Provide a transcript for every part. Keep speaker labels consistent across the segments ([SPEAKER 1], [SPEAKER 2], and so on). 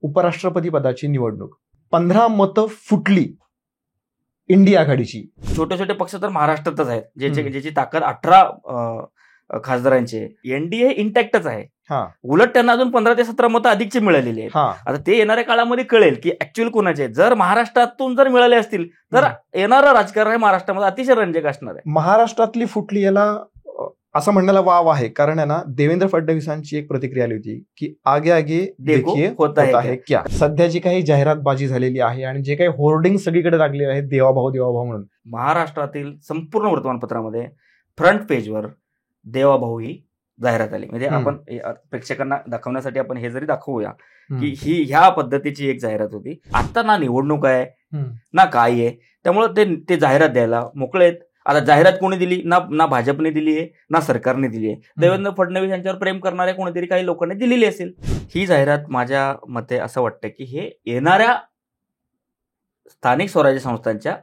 [SPEAKER 1] उपराष्ट्रपती पदाची निवडणूक 15 मतं फुटली इंडिया आघाडीची.
[SPEAKER 2] छोटे छोटे पक्ष तर महाराष्ट्रातच आहेत, ज्याची ताकद 18 खासदारांची आहे. एनडीए इंटॅक्टच आहे. उलट त्यांना अजून 15 ते 17 मतं अधिकची मिळालेली आहेत. आता ते येणाऱ्या काळामध्ये कळेल की ऍक्च्युअल कोणाचे. जर महाराष्ट्रातून जर मिळाले असतील तर येणारं राजकारण हे महाराष्ट्रामध्ये अतिशय रंजक असणार आहे.
[SPEAKER 1] महाराष्ट्रातली फुटली याला असं म्हणण्याला वाव आहे, कारण आहे ना, देवेंद्र फडणवीसांची एक प्रतिक्रिया आली होती की आगे आगे देखिए होता है क्या. सध्या जी काही जाहिरातबाजी झालेली आहे आणि जे काही होर्डिंग सगळीकडे लागले आहेत देवाभाऊ देवाभाऊ म्हणून,
[SPEAKER 2] महाराष्ट्रातील संपूर्ण वर्तमानपत्रामध्ये फ्रंट पेजवर देवाभाऊ ही जाहिरात आली. म्हणजे आपण प्रेक्षकांना दाखवण्यासाठी आपण हे जरी दाखवूया की ही ह्या पद्धतीची एक जाहिरात होती. आता ना निवडणूक आहे ना काय आहे, त्यामुळे ते जाहिरात द्यायला मोकळे आहेत. आता जाहिरात कोणी दिली ना भाजपने दिली आहे ना सरकारने दिली आहे. देवेंद्र फडणवीस यांच्यावर प्रेम करणाऱ्या कोणीतरी काही लोकांनी दिलेली असेल ही जाहिरात. माझ्या मते असं वाटतं की हे येणाऱ्या स्थानिक स्वराज्य संस्थांच्या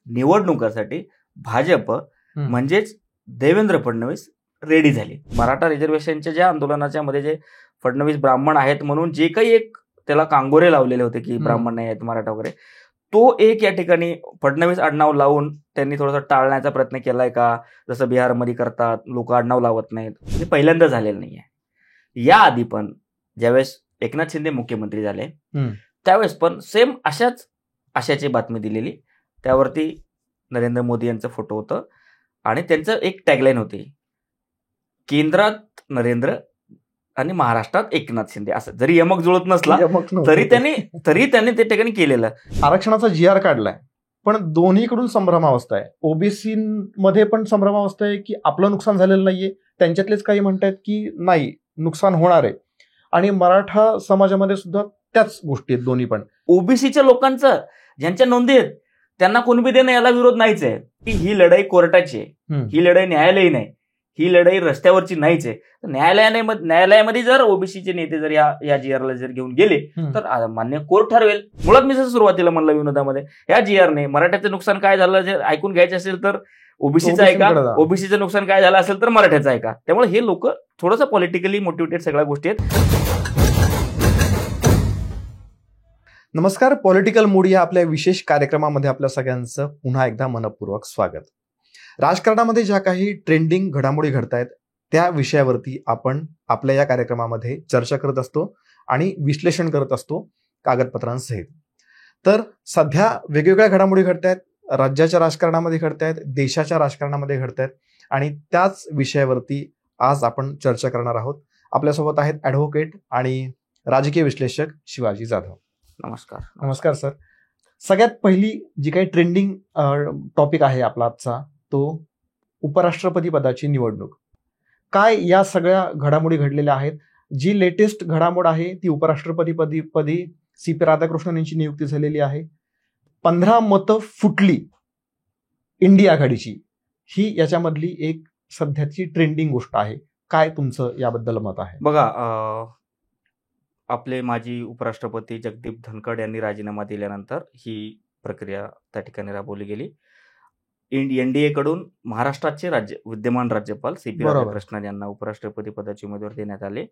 [SPEAKER 2] निवडणुकांसाठी भाजप म्हणजेच देवेंद्र फडणवीस रेडी झाली. मराठा रिझर्वेशनच्या ज्या आंदोलनाच्या मध्ये जे फडणवीस ब्राह्मण आहेत म्हणून जे काही एक त्याला कांगोरे लावलेले होते की ब्राह्मण नाही आहेत मराठा वगैरे, तो एक या ठिकाणी फडणवीस आडनाव लावून त्यांनी थोडासा टाळण्याचा प्रयत्न केलाय का, जसं बिहारमध्ये करतात लोक आडनाव लावत नाहीत. हे पहिल्यांदा झालेलं नाहीये. याआधी पण ज्यावेळेस एकनाथ शिंदे मुख्यमंत्री झाले त्यावेळेस पण सेम अशाच आशाची बातमी दिलेली. त्यावरती नरेंद्र मोदी यांचं फोटो होतं आणि त्यांचं एक टॅगलाईन होती, केंद्रात नरेंद्र आणि महाराष्ट्रात एकनाथ शिंदे. असं जरी यमक जुळत नसला तरी त्यांनी ते ठिकाणी केलेलं.
[SPEAKER 1] आरक्षणाचा GR काढलाय पण दोन्हीकडून संभ्रमावस्था आहे. ओबीसी मध्ये पण संभ्रमावस्था आहे की आपलं नुकसान झालेलं नाहीये, त्यांच्यातलेच काही म्हणतायत की नाही नुकसान होणार आहे, आणि मराठा समाजामध्ये सुद्धा त्याच गोष्टी आहेत दोन्ही पण.
[SPEAKER 2] ओबीसीच्या लोकांचं ज्यांच्या नोंदी आहेत त्यांना कुणबी देणं याला विरोध नाहीच आहे. की ही लढाई कोर्टाची आहे, ही लढाई न्यायालयी नाही, ही लढाई रस्त्यावरची नाहीच आहे. न्यायालयामध्ये जर ओबीसीचे नेते जर या GRला जर घेऊन गेले तर मान्य कोर्ट ठरवेल. मुळात मी जसं सुरुवातीला म्हणलं विनोदामध्ये, या GRने मराठ्याचं नुकसान काय झालं जर ऐकून घ्यायचं असेल तर ओबीसीचं ऐका, ओबीसीचं नुकसान काय झालं असेल तर मराठ्याचं ऐका. त्यामुळे हे लोक थोडंसं पॉलिटिकली मोटिवेटेड सगळ्या गोष्टी आहेत.
[SPEAKER 1] नमस्कार, पॉलिटिकल मूड या आपल्या विशेष कार्यक्रमामध्ये आपल्या सगळ्यांचं पुन्हा एकदा मनपूर्वक स्वागत. राजकारणामध्ये ज्या काही ट्रेंडिंग घडामोडी घडतायत त्या विषयावरती आपण आपल्या या कार्यक्रमामध्ये चर्चा करत असतो आणि विश्लेषण करत असतो कागदपत्रांसहित. तर सध्या वेगवेगळ्या घडामोडी घडतायत, राज्याच्या राजकारणामध्ये घडतायत, देशाच्या राजकारणामध्ये घडतायत, आणि त्याच विषयावरती आज आपण चर्चा करणार आहोत. आपल्यासोबत आहेत ॲडव्होकेट आणि राजकीय विश्लेषक शिवाजी जाधव.
[SPEAKER 2] नमस्कार.
[SPEAKER 1] नमस्कार सर. सगळ्यात पहिली जी काही ट्रेंडिंग टॉपिक आहे आपला आजचा तो उपराष्ट्रपती पदाची निवडणूक. काय या सगळ्या घडामोडी घडलेल्या आहेत? जी लेटेस्ट घडामोड आहे ती उपराष्ट्रपती CP राधाकृष्णन यांची नियुक्ती झालेली आहे. 15 मतं फुटली इंडिया आघाडीची, ही याच्यामधली एक सध्याची ट्रेंडिंग गोष्ट आहे. काय तुमचं याबद्दल मत आहे?
[SPEAKER 2] बघा, आपले माजी उपराष्ट्रपती जगदीप धनखड यांनी राजीनामा दिल्यानंतर ही प्रक्रिया त्या ठिकाणी राबवली गेली. NDA कडून महाराष्ट्राचे विद्यमान राज्यपाल CP राधाकृष्णन यांना उपराष्ट्रपती पदाची उमेदवारी देण्यात आले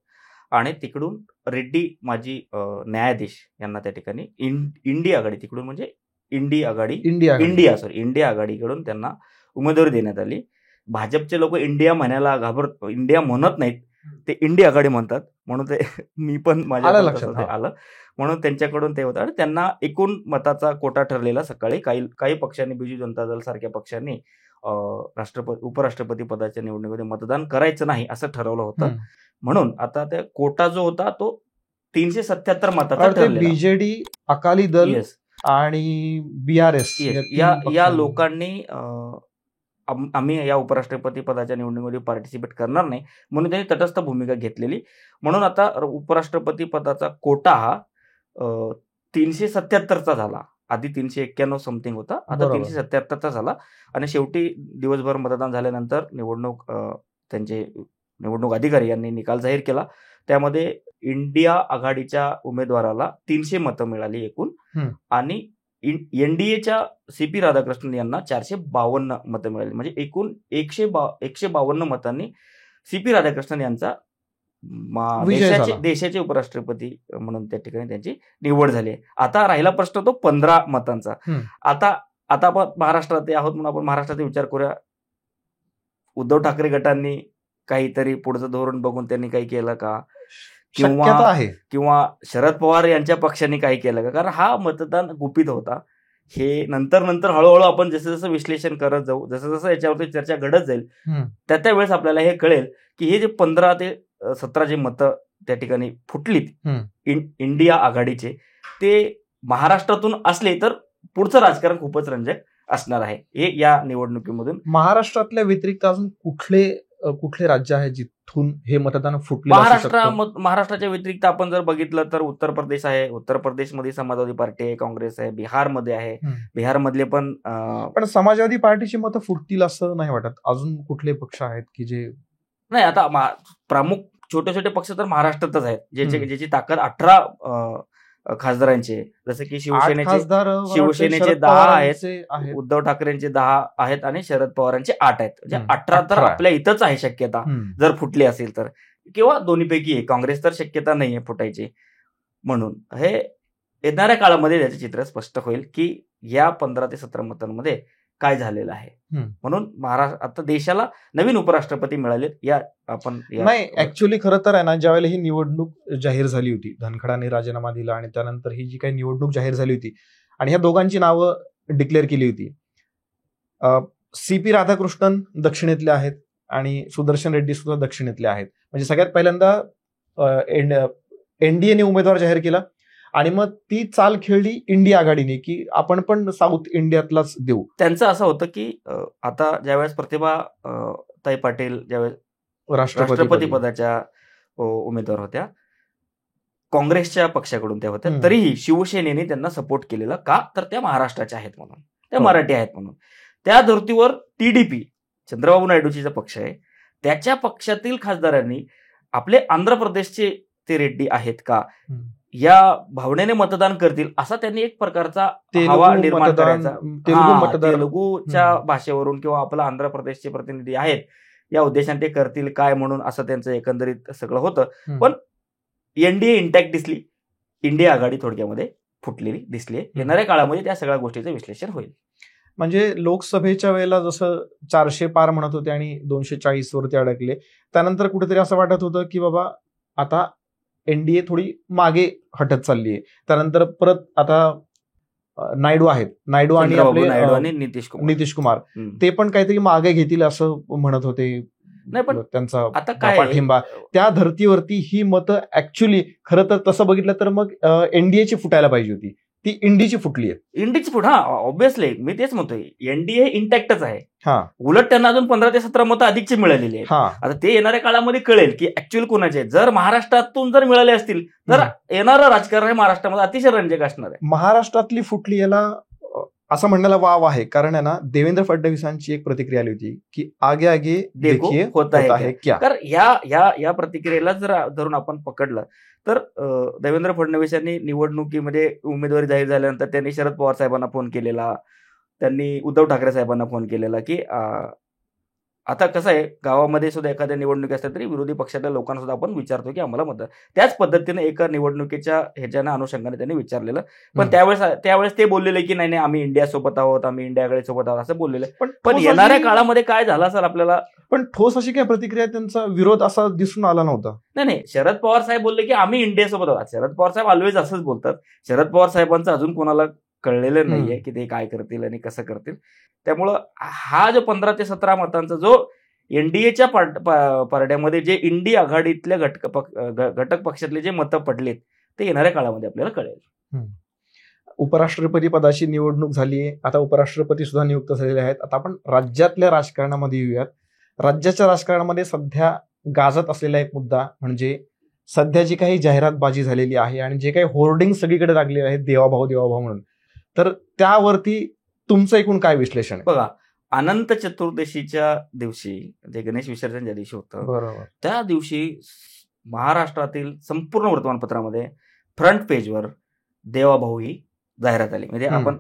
[SPEAKER 2] आणि तिकडून रेड्डी माजी न्यायाधीश यांना त्या ठिकाणी इंडिया आघाडी, तिकडून म्हणजे इंडिया आघाडीकडून त्यांना उमेदवारी देण्यात आली. भाजपचे लोक इंडिया म्हणत नाहीत, ते इंडिया आघाडी म्हणतात, म्हणून ते मी पण माझ्या लक्षात आलं म्हणून त्यांच्याकडून ते होतं. आणि त्यांना एकूण मताचा कोटा ठरलेला. सकाळी काही पक्षांनी, बिजू जनता दल सारख्या पक्षांनी उपराष्ट्रपती पदाच्या निवडणुकीमध्ये मतदान करायचं नाही असं ठरवलं होतं. म्हणून आता त्या कोटा जो होता तो 377 मताचा ठरलेला.
[SPEAKER 1] BJD, अकाली दल आणि BRS
[SPEAKER 2] या लोकांनी आम्ही या उपराष्ट्रपती पदाच्या निवडणुकीमध्ये पार्टिसिपेट करणार नाही म्हणून त्यांनी तटस्थ भूमिका घेतलेली. म्हणून आता उपराष्ट्रपती पदाचा कोटा हा 377चा झाला. आधी 391 समथिंग होता, आता 377चा झाला. आणि शेवटी दिवसभर मतदान झाल्यानंतर त्यांचे निवडणूक अधिकारी यांनी निकाल जाहीर केला. त्यामध्ये इंडिया आघाडीच्या उमेदवाराला 300 मतं मिळाली एकूण, आणि NDAच्या CP राधाकृष्णन यांना 452 मतं मिळाली. म्हणजे एकूण 152 मतांनी CP राधाकृष्णन यांचा
[SPEAKER 1] विजय झाला.
[SPEAKER 2] देशाचे उपराष्ट्रपती म्हणून त्या ठिकाणी त्यांची निवड झाली आहे. आता राहिला प्रश्न तो 15 मतांचा. आता आपण महाराष्ट्रात आहोत म्हणून आपण महाराष्ट्राचा विचार करूया. उद्धव ठाकरे गटांनी काहीतरी पुढचं धोरण बघून त्यांनी काही केलं का, किंवा शरद पवार यांच्या पक्षाने काही केलं का? कारण हा मतदान गुपित होता. हे नंतर हळूहळू आपण जसं जसं विश्लेषण करत जाऊ, जसं जसं याच्यावरती चर्चा घडत जाईल, त्यावेळेस आपल्याला हे कळेल की हे जे 15 ते 17 जे मतं त्या ठिकाणी फुटलीत इंडिया आघाडीचे, ते महाराष्ट्रातून असले तर पुढचं राजकारण खूपच रंजक असणार आहे. हे या निवडणुकीमधून
[SPEAKER 1] महाराष्ट्रातल्या व्यतिरिक्त अजून कुठले राज्य आहे जिथून हे मतदान फुटले?
[SPEAKER 2] महाराष्ट्राच्या व्यतिरिक्त आपण जर बघितलं तर उत्तर प्रदेश आहे. उत्तर प्रदेशमध्ये समाजवादी पार्टी आहे, काँग्रेस आहे. बिहारमध्ये आहे. बिहारमधले पण
[SPEAKER 1] समाजवादी पार्टीची मतं फुटतील असं नाही वाटत. अजून कुठले पक्ष आहेत की जे
[SPEAKER 2] नाही? आता प्रमुख छोटे छोटे पक्ष तर महाराष्ट्रातच आहेत, ज्याची ताकद 18 खासदारांचे, जसं की शिवसेनेचे 10 आहेत, उद्धव ठाकरेंचे 10 आहेत आणि शरद पवारांचे 8 आहेत. म्हणजे 18 तर आपल्या इथंच आहे शक्यता, जर फुटली असेल तर, किंवा दोन्हीपैकी एक. काँग्रेस तर शक्यता नाहीये फुटायची. म्हणून हे येणाऱ्या काळामध्ये त्याचे चित्र स्पष्ट होईल की या 15 ते 17 मतांमध्ये काय झालेलं आहे. म्हणून महाराष्ट्र आता देशाला नवीन उपराष्ट्रपती मिळाले.
[SPEAKER 1] नाही, ऍक्च्युअली खरं तर आहे ना, ज्यावेळेला ही निवडणूक जाहीर झाली होती, धनखडाने राजीनामा दिला आणि त्यानंतर ही जी काही निवडणूक जाहीर झाली होती आणि ह्या दोघांची नावं डिक्लेअर केली होती. CP राधाकृष्णन दक्षिणेतले आहेत आणि सुदर्शन रेड्डी सुद्धा दक्षिणेतले आहेत. म्हणजे सगळ्यात पहिल्यांदा NDAने उमेदवार जाहीर केला आणि मग ती चाल खेळली इंडिया आघाडीने की आपण पण साऊथ इंडियातलाच देऊ.
[SPEAKER 2] त्यांचं असं होतं की आता ज्यावेळेस प्रतिभा ताई पाटील ज्यावेळेस राष्ट्रपती पदाच्या उमेदवार होत्या, काँग्रेसच्या पक्षाकडून त्या होत्या, तरीही शिवसेनेने त्यांना सपोर्ट केलेला. का? तर त्या महाराष्ट्राच्या आहेत म्हणून, त्या मराठी आहेत म्हणून. त्या धर्तीवर TDP चंद्रबाबू नायडूची जो पक्ष आहे, त्याच्या पक्षातील खासदारांनी आपले आंध्र प्रदेशचे ते रेड्डी आहेत का या भावनेने मतदान करतील असा त्यांनी एक प्रकारचा हवा निर्माण करायचा. तेलुगूच्या भाषेवरून किंवा आपला आंध्र प्रदेशचे प्रतिनिधी आहेत या उद्देशाने ते करतील काय म्हणून असं त्यांचं एकंदरीत सगळं होतं. पण NDA इंटॅक्ट दिसली, इंडिया आघाडी थोडक्यामध्ये फुटलेली दिसली. येणाऱ्या काळामध्ये त्या सगळ्या गोष्टीचं विश्लेषण होईल.
[SPEAKER 1] म्हणजे लोकसभेच्या वेळेला जसं 400 पार म्हणत होते आणि 240 वरती अडकले, त्यानंतर कुठेतरी असं वाटत होतं की बाबा आता NDA थोडी मागे हटत चालली आहे. त्यानंतर परत आता नायडू आहेत, नायडू आणि आपले नितीश कुमार ते पण काहीतरी मागे घेतील असं म्हणत होते.
[SPEAKER 2] नाही पण
[SPEAKER 1] त्यांचा पाठिंबा त्या धर्तीवरती ही मतं ऍक्च्युली खरं तर तसं बघितलं तर मग NDAची फुटायला पाहिजे होती, ती इंडीची फुटली आहे.
[SPEAKER 2] इंडीची फुट, हा ऑब्व्हियसली मी तेच म्हणतोय, NDA इंटॅक्टच आहे. उलट त्यांना अजून 15 ते 17 मतं अधिकची मिळालेली आहेत. आता ते येणाऱ्या काळामध्ये कळेल की ऍक्च्युअल कोणाचे. जर महाराष्ट्रातून जर मिळाले असतील तर येणारं राजकारण हे महाराष्ट्रामध्ये अतिशय रंजक असणार आहे.
[SPEAKER 1] महाराष्ट्रातली फुटली याला असं म्हणण्याला वाव आहे, कारण आहे ना देवेंद्र फडणवीसांची एक प्रतिक्रिया आली होती की आगे आगे देखिए होता है क्या.
[SPEAKER 2] तर या प्रतिक्रियेला जर धरून आपण पकडलं तर देवेंद्र फडणवीस यांनी निवडणुकीमध्ये उमेदवारी जाहीर झाल्यानंतर त्यांनी शरद पवार साहेबांना फोन केलेला, त्यांनी उद्धव ठाकरे साहेबांना फोन केलेला की आता कसं आहे, गावामध्ये सुद्धा एखाद्या निवडणुकी असतात तरी विरोधी पक्षातल्या लोकांना सुद्धा आपण विचारतो की आम्हाला मतदान. त्याच पद्धतीने एका निवडणुकीच्या ह्याच्यानं अनुषंगाने त्यांनी विचारलेलं. पण त्यावेळेस ते बोललेले की नाही आम्ही इंडिया सोबत आहोत, आम्ही इंडिया आघाडी सोबत आहोत असं बोललेलं. पण येणाऱ्या काळामध्ये काय झालं असेल आपल्याला,
[SPEAKER 1] पण ठोस अशी काय प्रतिक्रिया, त्यांचा विरोध असा दिसून आला नव्हता.
[SPEAKER 2] नाही, शरद पवार साहेब बोलले की आम्ही इंडिया सोबत आहोत. शरद पवार साहेब ऑलवेज असंच बोलतात. शरद पवार साहेबांचं अजून कोणाला कळलेलं नाहीये की ते काय करतील आणि कसं करतील. त्यामुळं हा जो 15 ते 17 मतांचा जो NDAच्या पारड्यामध्ये जे इंडिया आघाडीतल्या घटक पक्षातले जे मतं पडलेत ते येणाऱ्या काळामध्ये आपल्याला कळेल.
[SPEAKER 1] उपराष्ट्रपती पदाची निवडणूक झाली आहे, आता उपराष्ट्रपती सुद्धा नियुक्त झालेले आहेत. आता आपण राज्यातल्या राजकारणामध्ये येऊयात. राज्याच्या राजकारणामध्ये सध्या गाजत असलेला एक मुद्दा म्हणजे सध्या जी काही जाहिरातबाजी झालेली आहे आणि जे काही होर्डिंग सगळीकडे लागलेले आहेत देवाभाऊ म्हणून, तर त्यावरती तुमचं एकूण काय विश्लेषण आहे?
[SPEAKER 2] बघा, अनंत चतुर्दशीच्या दिवशी जे गणेश विसर्जन ज्या दिवशी होतं,
[SPEAKER 1] बरोबर,
[SPEAKER 2] त्या दिवशी महाराष्ट्रातील संपूर्ण वर्तमानपत्रामध्ये फ्रंट पेजवर देवाभाऊ ही जाहिरात आली. म्हणजे
[SPEAKER 1] हम्म.
[SPEAKER 2] आपण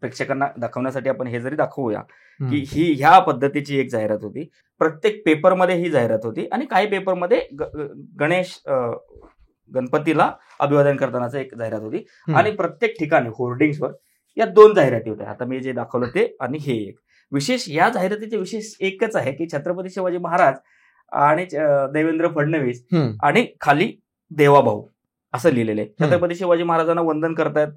[SPEAKER 2] प्रेक्षकांना दाखवण्यासाठी आपण हे जरी दाखवूया
[SPEAKER 1] हम्म.
[SPEAKER 2] की ही ह्या पद्धतीची एक जाहिरात होती. प्रत्येक पेपरमध्ये ही जाहिरात होती आणि काही पेपरमध्ये गणपतीला अभिवादन करतानाच एक जाहिरात होती. आणि प्रत्येक ठिकाणी होर्डिंग्सवर या 2 जाहिराती होत्या. आता मी जे दाखवलं ते आणि हे एक विशेष, या जाहिरातीचे विशेष एकच आहे की छत्रपती शिवाजी महाराज आणि देवेंद्र फडणवीस आणि खाली देवाभाऊ असं लिहिलेलं आहे. छत्रपती शिवाजी महाराजांना वंदन करतायत,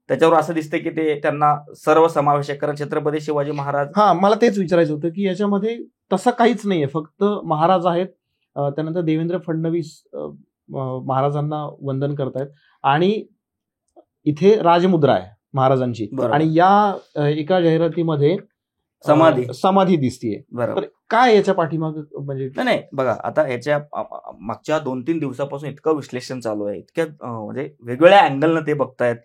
[SPEAKER 2] त्याच्यावर असं दिसतंय की ते त्यांना सर्व समावेशक, कारण छत्रपती शिवाजी महाराज.
[SPEAKER 1] मला तेच विचारायचं होतं की याच्यामध्ये तसं काहीच नाहीये, फक्त महाराज आहेत, त्यानंतर देवेंद्र फडणवीस महाराजांना वंदन करतायत आणि इथे राजमुद्रा आहे महाराजांची. आणि या एका जाहिरातीमध्ये समाधी दिसतीये.
[SPEAKER 2] बरोबर.
[SPEAKER 1] काय याच्या पाठीमाग म्हणजे
[SPEAKER 2] नाही बघा, आता याच्या मागच्या 2-3 दिवसापासून इतकं विश्लेषण चालू आहे, इतक्या म्हणजे वेगवेगळ्या अँगलनं ते बघतायत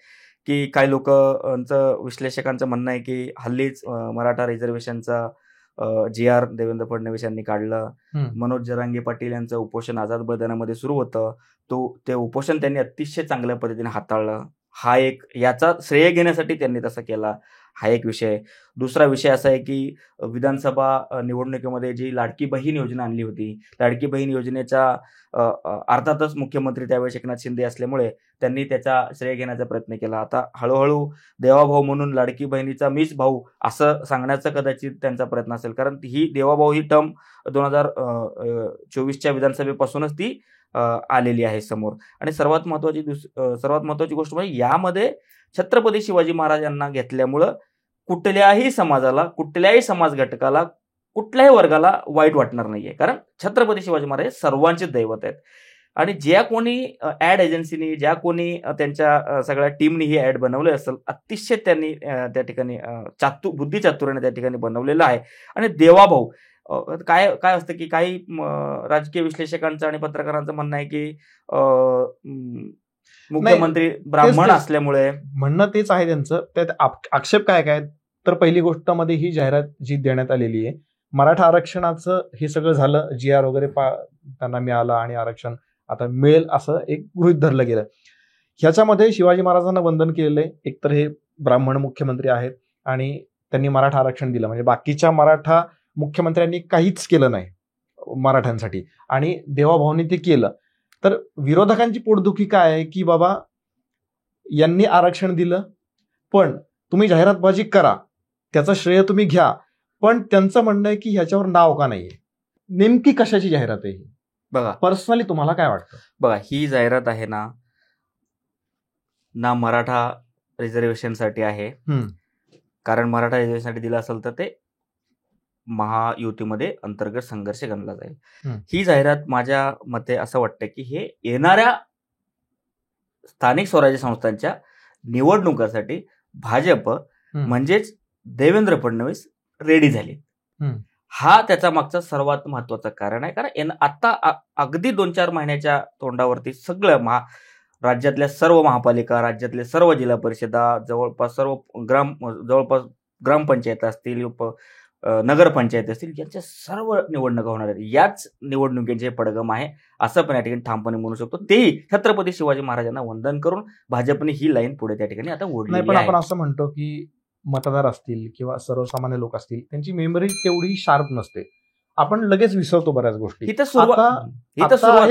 [SPEAKER 2] की काही लोकांचं, विश्लेषकांचं म्हणणं आहे की हल्लीच मराठा रिझर्वेशनचा GR देवेंद्र फडणवीस यांनी काढलं. मनोज जरांगे पाटील यांचं उपोषण आझाद मैदानामध्ये सुरू होतं, ते उपोषण त्यांनी अतिशय चांगल्या पद्धतीने हाताळलं. हा एक, याचा श्रेय घेण्यासाठी त्यांनी तसं केला, हा एक विषय. दुसरा विषय असा आहे की विधानसभा निवडणुकीमध्ये जी लाडकी बहीण योजना आणली होती, लाडकी बहीण योजनेच्या अर्थातच मुख्यमंत्री त्यावेळेस एकनाथ शिंदे असल्यामुळे त्यांनी त्याचा श्रेय घेण्याचा प्रयत्न केला. आता हळूहळू देवाभाऊ म्हणून लाडकी बहिणीचा मीच भाऊ असं सांगण्याचा कदाचित त्यांचा प्रयत्न असेल, कारण ही देवाभाऊ ही टर्म 2024च्या विधानसभेपासूनच ती आलेली आहे समोर. आणि सर्वात महत्वाची गोष्ट म्हणजे यामध्ये छत्रपती शिवाजी महाराज यांना घेतल्यामुळं कुठल्याही समाजाला, कुठल्याही समाज घटकाला, कुठल्याही वर्गाला वाईट वाटणार नाहीये, कारण छत्रपती शिवाजी महाराज सर्वांचे दैवत आहेत. आणि ज्या कोणी ऍड एजन्सीनी, ज्या कोणी त्यांच्या सगळ्या टीमनी ही ऍड बनवली असेल, अतिशय त्यांनी त्या ठिकाणी बुद्धिचातुर्याने त्या ठिकाणी बनवलेलं आहे. आणि देवाभाऊ काय काय असतं की काही राजकीय विश्लेषकांचं आणि पत्रकारांचं म्हणणं आहे की मुख्यमंत्री ब्राह्मण असल्यामुळे,
[SPEAKER 1] म्हणणं तेच आहे त्यांचं. त्यात आक्षेप काय तर पहिली गोष्ट मध्ये ही जाहिरात जी देण्यात आलेली आहे, मराठा आरक्षणाचं हे सगळं झालं, GR वगैरे त्यांना मिळालं आणि आरक्षण आता मिळेल असं एक गृहीत धरलं गेलं. ह्याच्यामध्ये शिवाजी महाराजांना वंदन केलेलं आहे. एकतर हे ब्राह्मण मुख्यमंत्री आहेत आणि त्यांनी मराठा आरक्षण दिलं, म्हणजे बाकीच्या मराठा मुख्यमंत्र्यांनी काहीच केलं नाही मराठ्यांसाठी, आणि देवाभाऊनी ते केलं. तर विरोधकांची पोटदुखी काय आहे की बाबा यांनी आरक्षण दिलं, पण तुम्ही जाहिरातबाजी करा, त्याचं श्रेय तुम्ही घ्या, पण त्यांचं म्हणणं आहे की ह्याच्यावर नाव का नाहीये. नेमकी कशाची जाहिरात आहे ही?
[SPEAKER 2] बघा,
[SPEAKER 1] पर्सनली तुम्हाला काय वाटतं?
[SPEAKER 2] बघा, ही जाहिरात आहे ना मराठा रिझर्वेशनसाठी आहे, कारण मराठा रिझर्वेशनसाठी दिलं असेल तर ते महायुतीमध्ये अंतर्गत संघर्ष गणला जाईल. ही जाहिरात माझ्या मते असं वाटतं की हे येणाऱ्या स्थानिक स्वराज्य संस्थांच्या निवडणुकांसाठी भाजप म्हणजेच देवेंद्र फडणवीस रेडी झाले. हा त्याचा मागचा सर्वात महत्वाचं कारण आहे, कारण आता अगदी 2-4 महिन्याच्या तोंडावरती सगळं राज्यातल्या सर्व महापालिका, राज्यातल्या सर्व जिल्हा परिषदा, जवळपास ग्रामपंचायत असतील, नगरपंचायत असतील, यांच्या सर्व निवडणुका होणार आहेत. याच निवडणुकीचे पडगम आहे असं पण या ठिकाणी ठामपणे म्हणू शकतो. तेही छत्रपती शिवाजी महाराजांना वंदन करून भाजपने ही लाईन पुढे त्या ठिकाणी आता ओढली आहे.
[SPEAKER 1] पण आपण असं म्हणतो की मतदार असतील किंवा सर्वसामान्य लोक असतील, त्यांची मेमरी तेवढी शार्प नसते, आपण लगेच विसरतो बऱ्याच गोष्टी.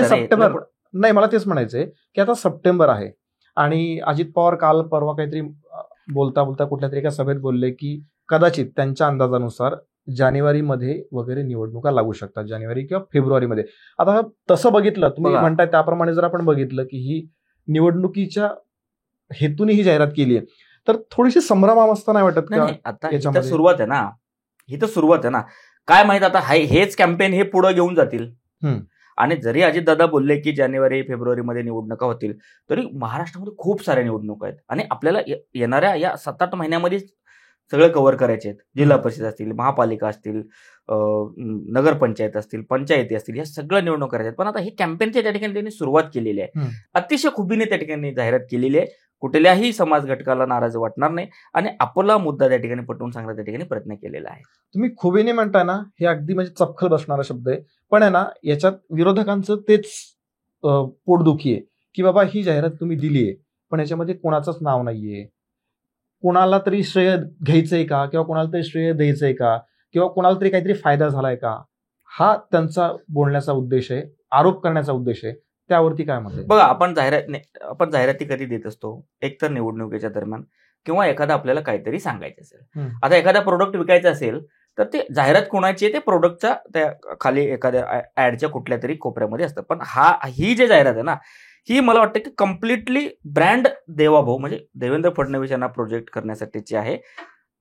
[SPEAKER 1] सप्टेंबर नाही, मला तेच म्हणायचंय की आता सप्टेंबर आहे आणि अजित पवार काल परवा काहीतरी बोलता कुठल्या तरी एका सभेत बोलले की कदाचित त्यांच्या अंदाजानुसार जानेवारीमध्ये वगैरे निवडणुका लागू शकतात, जानेवारी किंवा फेब्रुवारीमध्ये. आता तसं बघितलं, तुम्ही म्हणताय त्याप्रमाणे जर आपण बघितलं की ही निवडणुकीच्या हेतूने ही जाहिरात केली आहे, तर थोडीशी संभ्रमावस्था नाही वाटत का?
[SPEAKER 2] आता ही सुरुवात आहे ना, काय माहित आता हेच कॅम्पेन हे पुढे घेऊन जातील. आणि जरी अजितदादा बोलले की जानेवारी फेब्रुवारीमध्ये निवडणुका होतील, तरी महाराष्ट्रामध्ये खूप साऱ्या निवडणुका आहेत आणि आपल्याला येणाऱ्या या 7-8 महिन्यामध्ये सगळं कव्हर करायचे आहेत. जिल्हा परिषद असतील, महापालिका असतील, नगरपंचायत असतील, पंचायती असतील, या सगळ्या निवडणूक करायच्या आहेत. पण आता ही कॅम्पेनच्या त्या ठिकाणी त्यांनी सुरुवात केलेली आहे, अतिशय खुबीने त्या ठिकाणी जाहिरात केलेली आहे. कुठल्याही समाज घटकाला नाराज वाटणार नाही आणि आपला मुद्दा त्या ठिकाणी पटवून सांगण्याचा त्या ठिकाणी प्रयत्न केलेला आहे.
[SPEAKER 1] तुम्ही खुबीने म्हणताय ना, हे अगदी म्हणजे चपखल बसणारा शब्द आहे, पण आहे ना याच्यात विरोधकांचं तेच पोटदुखी आहे की बाबा ही जाहिरात तुम्ही दिली आहे पण याच्यामध्ये कोणाचंच नाव नाहीये, कोणाला तरी श्रेय घ्यायचंय का किंवा कोणाला तरी श्रेय द्यायचंय का किंवा कोणाला तरी काहीतरी फायदा झालाय का, हा त्यांचा बोलण्याचा उद्देश आहे, आरोप करण्याचा उद्देश आहे. त्यावरती काय म्हणते?
[SPEAKER 2] बघा, आपण जाहिराती कधी देत असतो, एक तर निवडणुकीच्या दरम्यान किंवा एखादा आपल्याला काहीतरी सांगायचं असेल. आता एखादा प्रोडक्ट विकायचा असेल तर ते जाहिरात कोणाची आहे ते प्रोडक्टच्या त्या खाली एखाद्या ऍडच्या कुठल्या तरी कोपऱ्यामध्ये असतं. पण ही जे जाहिरात आहे ना, ही मला वाटतं की कम्प्लिटली ब्रँड देवाभाऊ म्हणजे देवेंद्र फडणवीस यांना प्रोजेक्ट करण्यासाठीची आहे.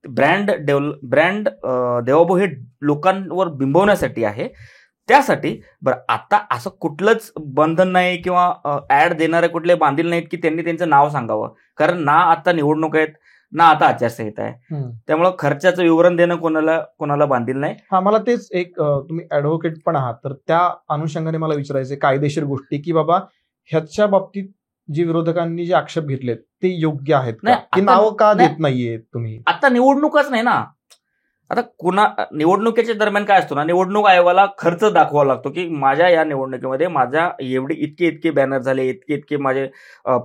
[SPEAKER 2] ब्रँड देवाभाऊ हे लोकांवर बिंबवण्यासाठी आहे. त्यासाठी बरं, आता असं कुठलंच बंधन नाही किंवा ऍड देणारे कुठले बांधील नाहीत की त्यांनी त्यांचं नाव सांगावं, कारण ना आता निवडणूक आहेत ना आता आचारसंहिता आहे. त्यामुळं खर्चाचं विवरण देणं कोणाला बांधील नाही.
[SPEAKER 1] हा, मला तेच एक, तुम्ही ऍडव्होकेट पण आहात तर त्या अनुषंगाने मला विचारायचं कायदेशीर गोष्टी की बाबा ह्याच्या बाबतीत जे विरोधकांनी जे आक्षेप घेतलेत ते योग्य आहेत का, की नावं का देत नाहीये तुम्ही?
[SPEAKER 2] आता निवडणूकच नाही ना. आता निवडणुकीच्या दरम्यान काय असतो ना, निवडणूक आयोगाला खर्च दाखवावा लागतो की माझ्या या निवडणुकीमध्ये माझ्या इतके बॅनर झाले, इतके माझे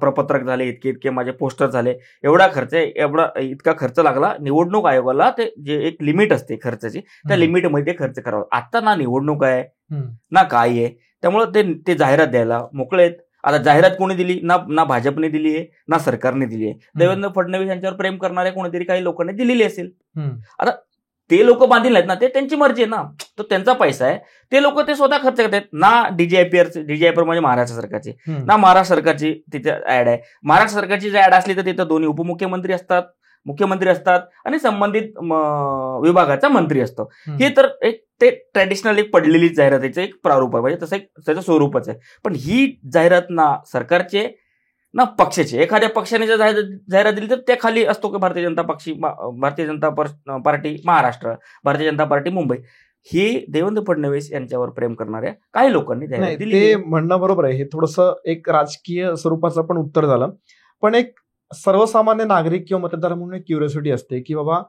[SPEAKER 2] प्रपत्रक झाले, इतके माझे पोस्टर झाले, एवढा खर्च इतका खर्च लागला. निवडणूक आयोगाला ते जे एक लिमिट असते खर्चाची, त्या लिमिटमध्ये ते खर्च करावा. आता ना निवडणूक आहे ना काय आहे, त्यामुळे ते जाहिरात द्यायला मोकळे आहेत. आता जाहिरात कोणी दिली ना भाजपने दिली आहे ना सरकारने दिली आहे. देवेंद्र फडणवीस यांच्यावर प्रेम करणाऱ्या कोणीतरी काही लोकांनी दिलेली असेल. आता ते लोक बांधील आहेत ना, ते त्यांची मर्जी आहे ना, तो त्यांचा पैसा आहे. ते लोक ते स्वतः खर्च करतात ना. डीजीआयपीआर म्हणजे महाराष्ट्र सरकारची ना महाराष्ट्र सरकारची तिथे ऍड आहे. महाराष्ट्र सरकारची जर ऍड असली तर तिथं दोन्ही उपमुख्यमंत्री असतात, मुख्यमंत्री असतात आणि संबंधित विभागाचा मंत्री असतो. हे तर एक ते ट्रॅडिशनल एक पडलेली जाहिरातीचं एक प्रारूप आहे, म्हणजे तसं एक त्याचं स्वरूपच आहे. पण ही जाहिरात ना सरकारचे ना पक्षाचे, एखाद्या पक्षाने जर जाहिरात दिली तर त्या खाली असतो की भारतीय जनता पार्टी महाराष्ट्र, भारतीय जनता पार्टी मुंबई. ही देवेंद्र फडणवीस यांच्यावर प्रेम करणाऱ्या काही लोकांनी जाहिरात दिली.
[SPEAKER 1] ते म्हणणं बरोबर आहे. हे थोडंसं एक राजकीय स्वरूपाचं पण उत्तर झालं, पण एक सर्वसामान्य नागरिक किंवा मतदार म्हणून एक क्युरिओसिटी असते की बाबा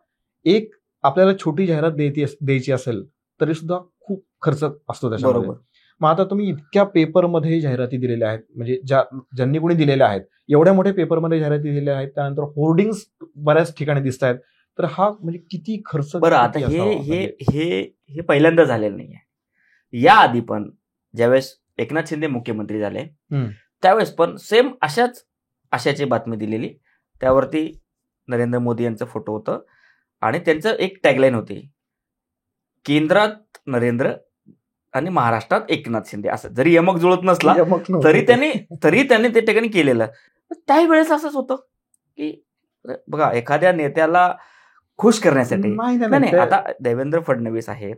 [SPEAKER 1] एक आपल्याला छोटी जाहिरात द्यायची असेल तरी सुद्धा खूप खर्च असतो त्याच्याबरोबर. मग आता तुम्ही इतक्या पेपरमध्ये जाहिराती दिलेल्या आहेत, म्हणजे ज्यांनी कोणी दिलेल्या आहेत, एवढ्या मोठ्या पेपरमध्ये जाहिराती दिलेल्या आहेत, त्यानंतर होर्डिंग्स बऱ्याच ठिकाणी दिसत आहेत, तर हा म्हणजे किती खर्च?
[SPEAKER 2] बरं, आता हे पहिल्यांदा झालेलं नाहीये. याआधी पण ज्यावेळेस एकनाथ शिंदे मुख्यमंत्री झाले त्यावेळेस पण सेम अशाची बातमी दिलेली. त्यावरती नरेंद्र मोदी यांचं फोटो होतं आणि त्यांचं एक टॅगलाईन होती, केंद्रात नरेंद्र आणि महाराष्ट्रात एकनाथ शिंदे. असं जरी यमक जुळत नसला तरी त्यांनी ते ठिकाणी केलेलं. त्यावेळेस असंच होतं की बघा, एखाद्या नेत्याला खुश करण्यासाठी नाही, आता देवेंद्र फडणवीस आहेत,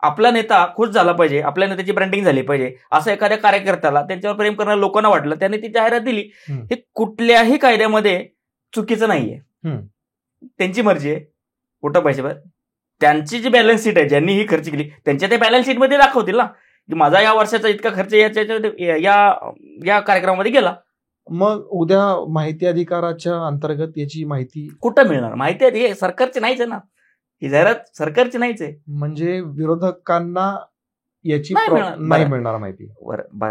[SPEAKER 2] आपला नेता खुश झाला पाहिजे, आपल्या नेत्याची ब्रँडिंग झाली पाहिजे, असं एखाद्या कार्यकर्त्याला त्यांच्यावर प्रेम करणाऱ्या लोकांना वाटलं, त्याने ती जाहिरात दिली. हे कुठल्याही कायद्यामध्ये चुकीचं नाहीये, त्यांची मर्जी आहे. कुठं पैसे त्यांची जी बॅलन्स शीट आहे, ज्यांनी ही खर्च केली त्यांच्या त्या बॅलन्स शीट मध्ये दाखवतील ना की माझा या वर्षाचा इतका खर्च या कार्यक्रमामध्ये गेला.
[SPEAKER 1] मग उद्या माहिती अधिकाराच्या अंतर्गत याची माहिती
[SPEAKER 2] कुठं मिळणार? माहिती आहे सरकारची नाहीच आहे ना, ही जाहिरात सरकारची नाहीच आहे.
[SPEAKER 1] म्हणजे विरोधकांना याची नाही मिळणार माहिती.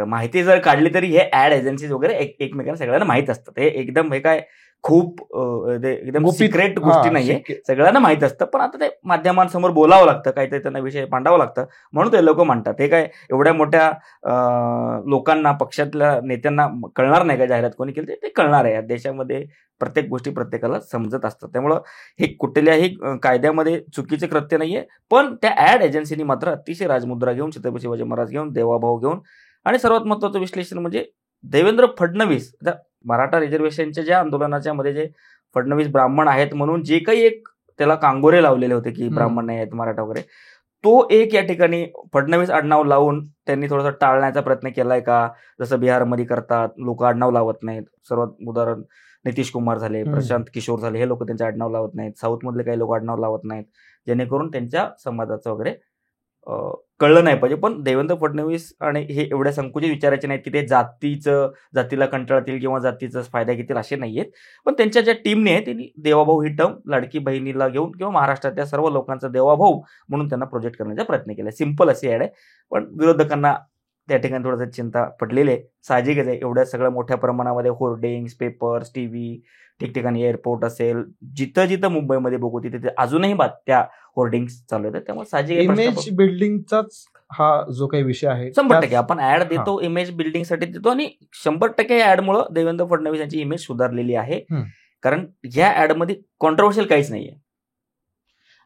[SPEAKER 2] माहिती जर काढली तरी हे ऍड एजन्सीज वगैरे एकमेकांना सगळ्यांना माहित असतं. हे एकदम हे काय खूप एकदम सिक्रेट गोष्टी नाहीये, सगळ्यांना माहित असतं. पण आता ते माध्यमांसमोर बोलावं लागतं, काहीतरी त्यांना विषय मांडावं लागतं, म्हणून ते लोक म्हणतात. हे काय एवढ्या मोठ्या लोकांना, पक्षातल्या नेत्यांना कळणार नाही का जाहिरात कोणी केली? ते कळणार आहे. देशामध्ये प्रत्येक गोष्टी प्रत्येकाला समजत असतात. त्यामुळं हे कुठल्याही कायद्यामध्ये चुकीचे कृत्य नाहीये. पण त्या ऍड एजन्सीनी मात्र अतिशय राजमुद्रा घेऊन, छत्रपती शिवाजी महाराज घेऊन, देवाभाऊ घेऊन, आणि सर्वात महत्वाचं विश्लेषण म्हणजे देवेंद्र फडणवीस मराठा रिझर्वेशनच्या ज्या आंदोलनाच्या मध्ये जे फडणवीस ब्राह्मण आहेत म्हणून जे काही एक त्याला कांगोरे लावलेले होते की ब्राह्मण नाही आहेत मराठा वगैरे, तो एक या ठिकाणी फडणवीस आडनाव लावून त्यांनी थोडासा टाळण्याचा प्रयत्न केलाय का? जसं बिहारमध्ये करतात, लोक आडनाव लावत नाहीत. सर्वात उदाहरण नितीश कुमार झाले, प्रशांत किशोर झाले, हे लोक त्यांचे आडनाव लावत नाहीत. साऊथ मधले काही लोक आडनाव लावत नाहीत, जेणेकरून त्यांच्या समाजाचं वगैरे कळलं नाही पाहिजे. पण देवेंद्र फडणवीस आणि हे एवढ्या संकुचित विचाराचे नाहीत की ते जातीला कंटाळतील किंवा जातीचा फायदा घेतील, असे नाहीयेत. पण त्यांच्या ज्या टीमने आहे त्यांनी देवाभाऊ ही टर्म लाडकी बहिणीला घेऊन किंवा महाराष्ट्रातल्या सर्व लोकांचा देवाभाऊ म्हणून त्यांना प्रोजेक्ट करण्याचा प्रयत्न केला. सिंपल अशी ऍड आहे, पण विरोधकांना त्या ठिकाणी थोडंसं चिंता पडलेली आहे. साहजिकच आहे, एवढ्या सगळ्या मोठ्या प्रमाणामध्ये होर्डिंग्स, पेपर्स, टीव्ही, ठिकठिकाणी एअरपोर्ट असेल, जिथं जिथं मुंबईमध्ये बघू तिथे अजूनही त्या होर्डिंग्स चालू आहेत. त्यामुळे साहजिक
[SPEAKER 1] इमेज बिल्डिंगचाच हा जो काही विषय आहे
[SPEAKER 2] 100% आपण ऍड देतो, इमेज बिल्डिंग साठी देतो, आणि 100% या ऍडमुळे देवेंद्र फडणवीस यांची इमेज सुधारलेली आहे. कारण या ऍडमध्ये कॉन्ट्रोवर्शियल काहीच नाहीये.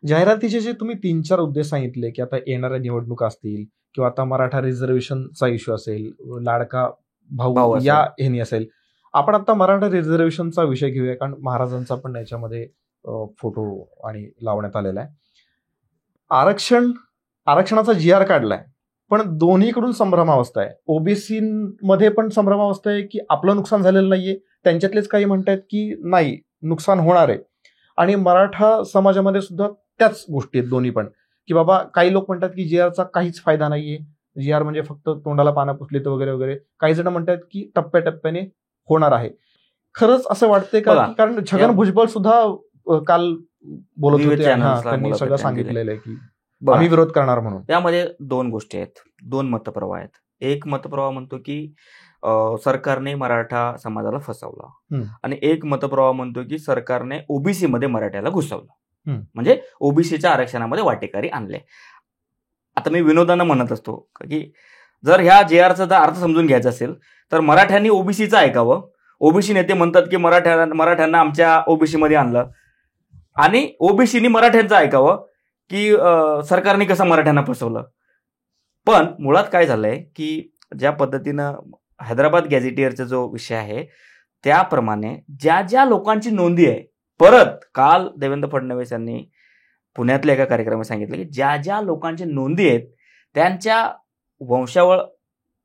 [SPEAKER 1] जाहिरातीचे जे तुम्ही 3-4 उद्देश सांगितले की आता येणाऱ्या निवडणुका असतील किंवा आता मराठा रिझर्वेशनचा इश्यू असेल, लाडका भाऊ या ह्यानी असेल, आपण आता मराठा रिझर्वेशनचा विषय घेऊया, कारण महाराजांचा पण याच्यामध्ये फोटो आणि लावण्यात आलेला आहे. आरक्षणाचा GR काढलाय, पण दोन्हीकडून संभ्रमावस्था आहे. ओबीसी मध्ये पण संभ्रमावस्था आहे की आपलं नुकसान झालेलं नाहीये, त्यांच्यातलेच काही म्हणतायत की नाही नुकसान होणार आहे, आणि मराठा समाजामध्ये सुद्धा त्याच गोष्टी आहेत दोन्ही पण, की बाबा काही लोक म्हणतात की GRचा काहीच फायदा नाहीये, GR म्हणजे फक्त तोंडाला पानं पुसलीत वगैरे वगैरे. काही जण म्हणतात की टप्प्याटप्प्याने होणार आहे. खरंच असं वाटतंय का? कारण छगन भुजबळ सुद्धा काल बोलत होते, त्यांनी सगळं सांगितलेलं आहे की आम्ही विरोध करणार म्हणून.
[SPEAKER 2] यामध्ये 2 गोष्टी आहेत, 2 मतप्रवाह आहेत. एक मतप्रवाह म्हणतो की सरकारने मराठा समाजाला फसवलं, आणि एक मतप्रवाह म्हणतो की सरकारने ओबीसी मध्ये मराठ्याला घुसवलं, म्हणजे ओबीसीच्या आरक्षणामध्ये वाटेकारी आणले. आता मी विनोदानं म्हणत असतो की जर ह्या JRचा जर अर्थ समजून घ्यायचा असेल तर मराठ्यांनी ओबीसीचं ऐकावं. ओबीसी नेते म्हणतात की मराठ्यांना आमच्या ओबीसी मध्ये आणलं, आणि ओबीसीनी मराठ्यांचं ऐकावं की सरकारने कसं मराठ्यांना फसवलं. पण मुळात काय झालंय की ज्या पद्धतीनं हैदराबाद गॅझेटियरचा जो विषय आहे त्याप्रमाणे ज्या ज्या लोकांची नोंदी आहे, परत काल देवेंद्र फडणवीस यांनी पुण्यातल्या एका कार्यक्रमात सांगितलं की ज्या ज्या लोकांची नोंदी आहेत त्यांच्या वंशावळ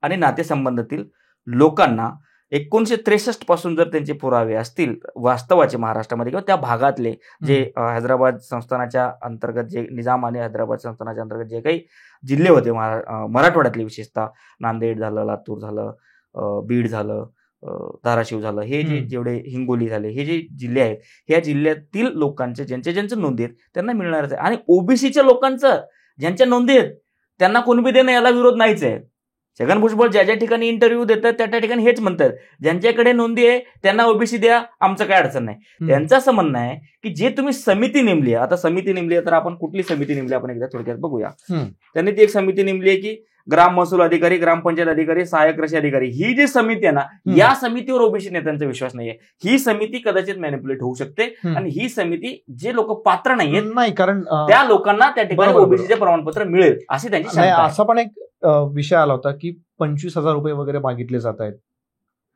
[SPEAKER 2] आणि नातेसंबंधातील लोकांना 1963 पासून जर त्यांचे पुरावे असतील वास्तवाचे महाराष्ट्रामध्ये किंवा त्या भागातले, जे हैदराबाद संस्थानाच्या अंतर्गत जे निजाम आणि हैदराबाद संस्थानाच्या अंतर्गत जे काही जिल्हे होते मराठवाड्यातले, विशेषतः नांदेड झालं, लातूर झालं, बीड झालं, धाराशिव झालं, हे जे जेवढे हिंगोली झाले, हे जे जिल्हे आहेत, ह्या जिल्ह्यातील लोकांचे ज्यांच्या नोंदी आहेत त्यांना मिळणारच आहे. आणि ओबीसीच्या लोकांचं ज्यांच्या नोंदी आहेत त्यांना कुणबी देणं याला विरोध नाहीच आहे. छगन भुजबळ ज्या ज्या ठिकाणी इंटरव्ह्यू देतात त्या ठिकाणी हेच म्हणतात, ज्यांच्याकडे नोंदी आहे त्यांना ओबीसी द्या, आमचं काय अडचण नाही. त्यांचं असं म्हणणं आहे की जे तुम्ही समिती नेमली आहे, आता समिती नेमली आहे तर आपण कुठली समिती नेमली आपण एकदा थोडक्यात बघूया. त्यांनी ती एक समिती नेमली आहे की ग्राम महसूल अधिकारी, ग्रामपंचायत अधिकारी, सहाय्यक कृषी अधिकारी, ही जी समिती आहे ना, या समितीवर ओबीसी नेत्यांचा विश्वास नाहीये. ही समिती कदाचित मॅनिप्युलेट होऊ शकते, आणि ही समिती जे लोक पात्र नाहीयेत
[SPEAKER 1] नाही, कारण
[SPEAKER 2] त्या लोकांना त्या ठिकाणी ओबीसीचे प्रमाणपत्र मिळेल अशी त्यांची शंका आहे.
[SPEAKER 1] असा पण एक विषय आला होता की 25,000 रुपये वगैरे मागितले जात आहेत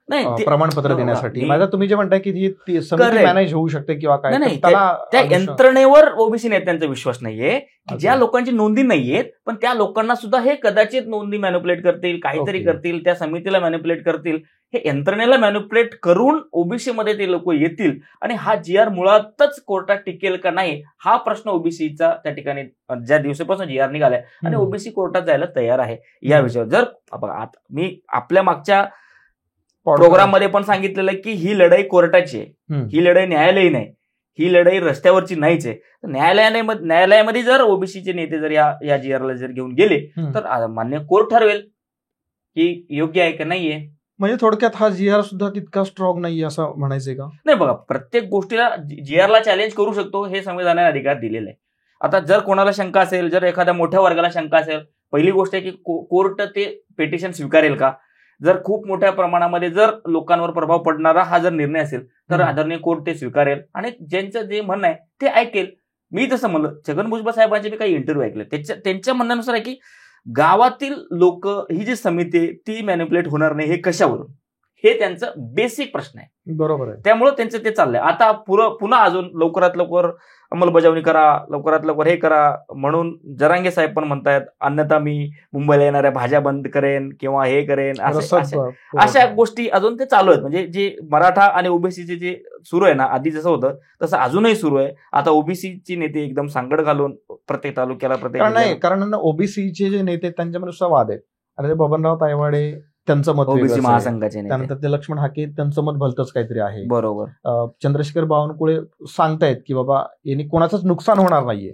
[SPEAKER 1] प्रमाणपत्र देण्यासाठी. माझा तुम्ही जे म्हणताय की ही समिती मॅनेज होऊ शकते किंवा काय,
[SPEAKER 2] नाही, त्या यंत्रणेवर ओबीसी नेत्यांचा विश्वास नाहीये. ज्या लोकांची नोंदी नाहीयेत पण त्या लोकांना सुद्धा हे कदाचित नोंदी मॅनिप्युलेट करतील, काहीतरी करतील, त्या समितीला मॅनिप्युलेट करतील, हे यंत्रणेला मॅनिप्युलेट करून ओबीसी मध्ये ते लोक येतील, आणि हा GR मुळातच कोर्टात टिकेल का नाही हा प्रश्न ओबीसीचा त्या ठिकाणी ज्या दिवसापासून GR निघालाय आणि ओबीसी कोर्टात जायला तयार आहे या विषयावर. जर मी आपल्या मागच्या प्रोग्राम मध्ये पण सांगितलेलं की ही लढाई कोर्टाची आहे, ही लढाई न्यायालयी नाही, ही लढाई रस्त्यावरची नाहीच आहे. न्यायालयामध्ये जर ओबीसीचे नेते जर या GRला जर घेऊन गेले तर मान्य कोर्ट ठरवेल की योग्य आहे का नाहीये.
[SPEAKER 1] म्हणजे थोडक्यात हा GR सुद्धा तितका स्ट्रॉंग नाहीये असं म्हणायचंय का?
[SPEAKER 2] नाही, बघा, प्रत्येक गोष्टीला GRला चॅलेंज करू शकतो हे संविधानाने अधिकार दिलेला आहे. आता जर कोणाला शंका असेल, जर एखाद्या मोठ्या वर्गाला शंका असेल, पहिली गोष्ट आहे की कोर्ट ते पिटिशन स्वीकारेल का. जर खूप मोठ्या प्रमाणामध्ये जर लोकांवर प्रभाव पडणारा हा जर निर्णय असेल तर आदरणीय कोर्ट ते स्वीकारेल आणि ज्यांचं जे म्हणणं आहे ते ऐकेल. मी तसं म्हणलं, छगन भुजबळ साहेबांचे मी काही इंटरव्ह्यू ऐकले, त्यांच्या म्हणण्यानुसार आहे की गावातील लोक ही जी समिती आहे ती मॅनिप्युलेट होणार नाही, हे कशावरून, हे त्यांचं बेसिक प्रश्न आहे.
[SPEAKER 1] बरोबर आहे.
[SPEAKER 2] त्यामुळे त्यांचं ते चाललंय. आता पुन्हा अजून लवकरात लवकर अंमलबजावणी करा, लवकरात लवकर हे करा म्हणून जरांगे साहेब पण म्हणतायत, अन्यथा मी मुंबईला येणाऱ्या भाज्या बंद करेन किंवा हे करेन, अशा गोष्टी अजून ते चालू आहेत. म्हणजे जे मराठा आणि ओबीसीचे जे सुरू आहे ना, आधी जसं होतं तसं अजूनही सुरू आहे. आता ओबीसीची नेते एकदम सांगड घालून प्रत्येक तालुक्याला प्रत्येक,
[SPEAKER 1] कारण ओबीसीचे जे नेते त्यांच्यामध्ये सुद्धा वाद आहेत. आता ते बबनराव तायवाडे त्यांचं मत,
[SPEAKER 2] ओबीसी महासंघाचे,
[SPEAKER 1] त्यानंतर ते लक्ष्मण हाके त्यांचं मत भलतंच काहीतरी आहे.
[SPEAKER 2] बरोबर.
[SPEAKER 1] चंद्रशेखर बावनकुळे सांगतायत की बाबा यांनी कोणाचंच नुकसान होणार नाहीये,